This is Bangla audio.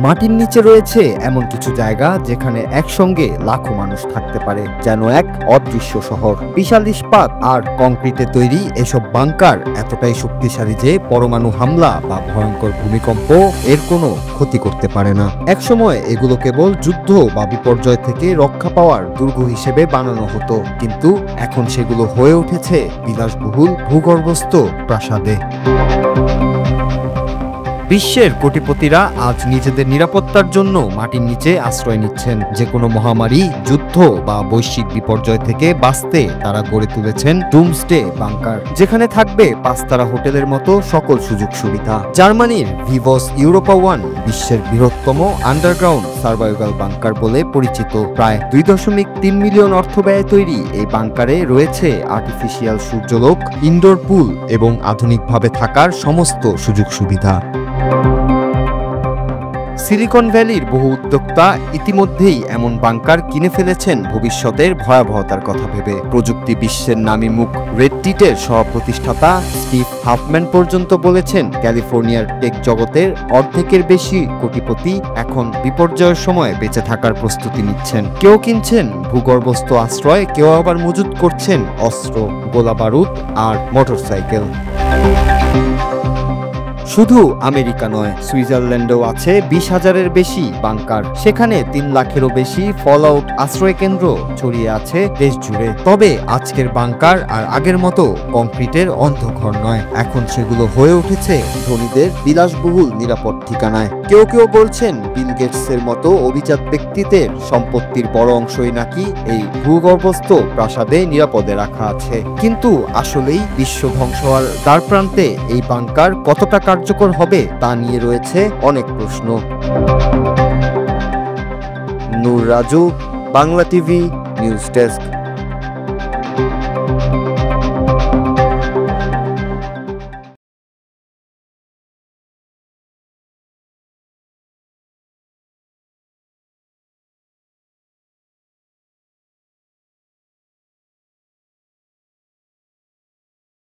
মাটির নিচে রয়েছে এমন কিছু জায়গা যেখানে একসঙ্গে লাখো মানুষ থাকতে পারে, যেন এক অদৃশ্য শহর। বিশাল ইস্পাত আর কংক্রিটে তৈরি এসব বাংকার এতটাই শক্তিশালী যে পরমাণু হামলা বা ভয়ঙ্কর ভূমিকম্প এর কোনো ক্ষতি করতে পারে না। একসময় এগুলো কেবল যুদ্ধ বা বিপর্যয় থেকে রক্ষা পাওয়ার দুর্গ হিসেবে বানানো হতো, কিন্তু এখন সেগুলো হয়ে উঠেছে বিলাসবহুল ভূগর্ভস্থ প্রাসাদে। বিশ্বের কোটিপতিরা আজ নিজেদের নিরাপত্তার জন্য মাটির নিচে আশ্রয় নিচ্ছেন। যে কোনো মহামারী, যুদ্ধ বা বৈশ্বিক বিপর্যয় থেকে বাঁচতে তারা গড়ে তুলেছেন ডুমসডে বাংকার, যেখানে থাকবে 5 তারা হোটেলের মতো সকল সুযোগ সুবিধা। জার্মানির ভিভস ইউরোপা 1 বিশ্বের বৃহত্তম আন্ডারগ্রাউন্ড সার্ভাইভাল বাংকার বলে পরিচিত। প্রায় 2.3 মিলিয়ন অর্থ ব্যয়ে তৈরি এই বাংকারে রয়েছে আর্টিফিশিয়াল সূর্যলোক, ইনডোর পুল এবং আধুনিকভাবে থাকার সমস্ত সুযোগ সুবিধা। সিলিকন ভ্যালির বহু উদ্যোক্তা ইতিমধ্যেই এমন বাংকার কিনে ফেলেছেন ভবিষ্যতের ভয়াবহতার কথা ভেবে। প্রযুক্তি বিশ্বের নামী মুখ রেডডিটের সহ-প্রতিষ্ঠাতা স্টিভ হাফম্যান পর্যন্ত বলেছেন, ক্যালিফোর্নিয়ার টেক জগতের অর্ধেকের বেশি কোটিপতি এখন বিপর্যয়ের সময় বেঁচে থাকার প্রস্তুতি নিচ্ছেন। কেউ কিনছেন ভূগর্ভস্থ আশ্রয়, কেউ আবার মজুত করছেন অস্ত্র, গোলাবারুদ আর মোটরসাইকেল। শুধু আমেরিকা নয়, সুইজারল্যান্ডেও আছে 20,000-এর বেশি বাংকার। সেখানে 3 লাখেরও বেশি ফল আউট আশ্রয় কেন্দ্র ছড়িয়ে আছে দেশ জুড়ে। তবে আজকের বাংকার আর আগের মতো কংক্রিটের অন্ধঘর নয়, এখন সেগুলো হয়ে উঠেছে ধনীদের বিলাসবহুল নিরাপদ ঠিকানায়। কেউ কেউ বলছেন বিল গেটসের মতো অভিজাত ব্যক্তিদের সম্পত্তির বড় অংশই নাকি এই ভূগর্ভস্থ প্রাসাদে নিরাপদে রাখা আছে। কিন্তু আসলেই বিশ্ব ধ্বংস হওয়ার দ্বারপ্রান্তে এই বাংকার কতটা কার্যকর হবে তা নিয়ে রয়েছে অনেক প্রশ্ন। Noor Raju, Bangla TV news desk.